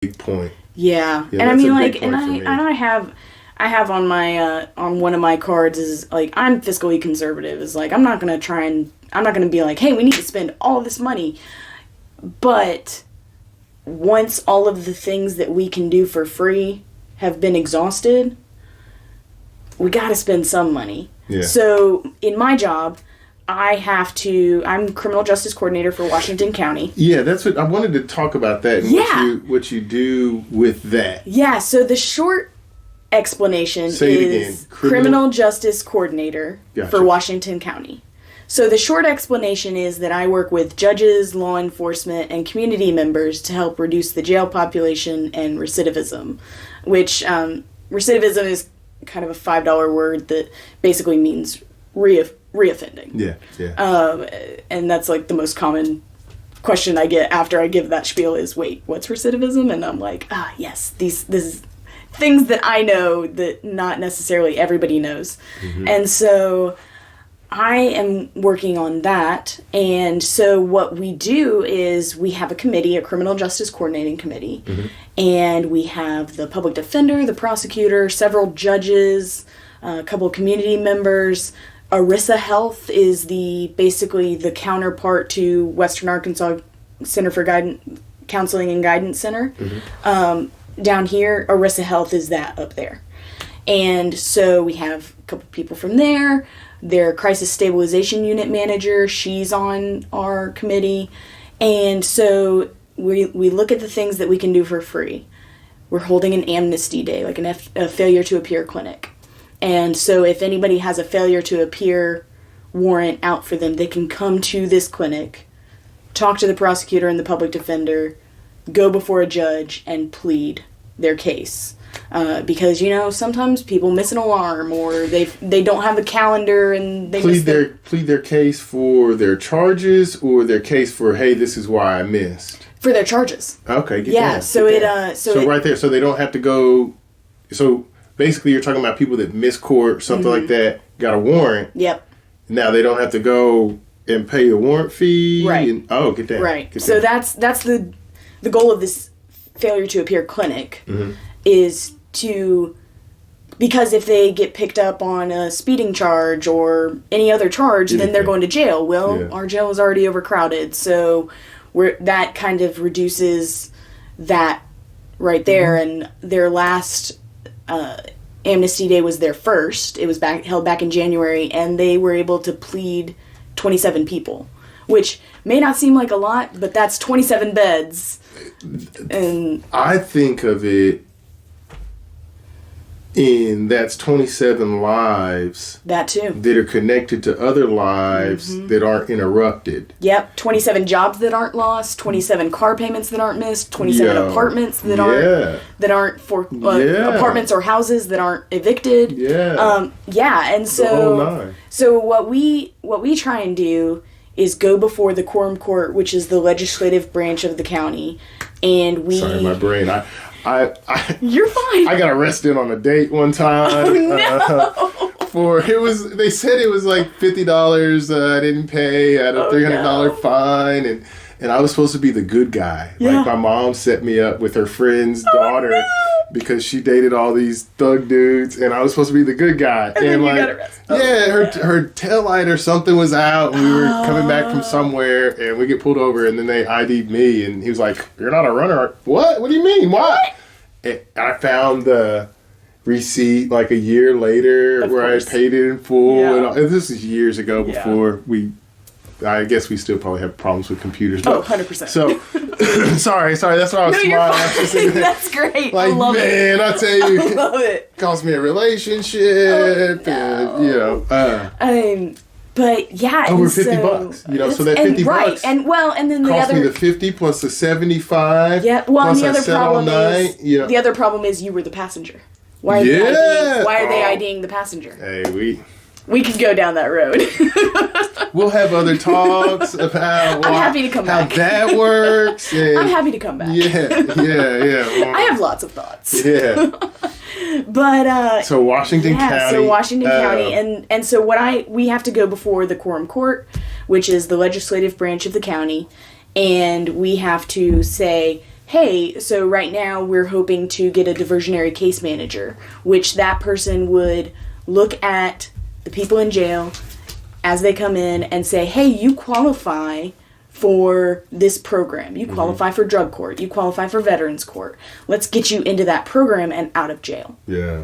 big point. Yeah, Yeah, and I that's mean, a big like, point and for me. I have on my on one of my cards is like, I'm fiscally conservative. Is like, I'm not gonna be like, hey, we need to spend all this money, but once all of the things that we can do for free have been exhausted, we got to spend some money. Yeah. So in my job, I'm criminal justice coordinator for Washington County. Yeah, that's what I wanted to talk about that and Yeah. what you do with that. Yeah, so the short explanation Say it is again. criminal justice coordinator Gotcha. for Washington County. So the short explanation is that I work with judges, law enforcement, and community members to help reduce the jail population and recidivism, which recidivism is kind of a $5 word that basically means reoffending. Yeah, yeah. And that's like the most common question I get after I give that spiel is, wait, what's recidivism? And I'm like, yes, this is things that I know that not necessarily everybody knows. Mm-hmm. And so I am working on that. And so what we do is we have a committee, a criminal justice coordinating committee, Mm-hmm. and we have the public defender, the prosecutor, several judges, a couple of community members. ERISA Health is basically the counterpart to Western Arkansas Center for Counseling and Guidance Center. Mm-hmm. Down here, ERISA Health is that up there. And so we have a couple people from there. Their crisis stabilization unit manager, she's on our committee. And so we look at the things that we can do for free. We're holding an amnesty day, like a failure to appear clinic. And so if anybody has a failure to appear warrant out for them, they can come to this clinic, talk to the prosecutor and the public defender, go before a judge, and plead their case. Because, sometimes people miss an alarm or they don't have a calendar and they plead their case for their charges or their case for, hey, this is why I missed. For their charges. Okay, get Yeah, that. so get it that. so right there, so they don't have to go. So basically, you're talking about people that miss court, something like that, got a warrant. Yep. Now they don't have to go and pay a warrant fee. Right. And, get that. Right. Get So that. that's the goal of this failure to appear clinic Mm-hmm. is to, because if they get picked up on a speeding charge or any other charge, then they're going to jail. Well, our jail is already overcrowded, so that kind of reduces that right there. Mm-hmm. And their last amnesty day was their first. It was held back in January, and they were able to plead 27 people, which may not seem like a lot, but that's 27 beds. And I think of it that's 27 lives that too. that are connected to other lives that aren't interrupted. Yep, 27 jobs that aren't lost, 27 car payments that aren't missed, 27 Yeah. apartments that Yeah. aren't for Yeah. apartments or houses that aren't evicted. Yeah. And The whole so nine. so what we try and do is go before the quorum court, which is the legislative branch of the county, and we. Sorry, my brain. I You're fine. I got arrested on a date one time. They said it was like $50. I didn't pay. I had a $300 fine, and I was supposed to be the good guy. Yeah. Like my mom set me up with her friend's daughter because she dated all these thug dudes, and I was supposed to be the good guy. And then you like, got arrested. yeah, her taillight or something was out, and we were coming back from somewhere, and we get pulled over, and then they ID'd me, and he was like, "You're not a runner." What? What do you mean? What? And I found the receipt like a year later Of where course. I paid it in full. Yeah. And this is years ago Yeah. before I guess we still probably have problems with computers. Oh, But, 100%. So, sorry, that's why I was No, you're smiling. fine. That's great. Like, I love man, I tell it. you, Love it. cost me a relationship, Oh, no. and But yeah, over and $50. So that $50 right, and then the cost other me the 50 plus the 75. yeah. Well, and plus the I other sat all problem night. is the other problem is you were the passenger. Why are Yeah. they Oh. IDing the passenger? Hey, We could go down that road. we'll have other talks about I'm happy to come how back. that works. And I'm happy to come back. yeah. I have lots of thoughts. Yeah. But So Washington County. So Washington County, and so we have to go before the quorum court, which is the legislative branch of the county, and we have to say, hey, so right now we're hoping to get a diversionary case manager, which that person would look at the people in jail as they come in and say, hey, you qualify for this program. You qualify for drug court. You qualify for veterans court. Let's get you into that program and out of jail. Yeah.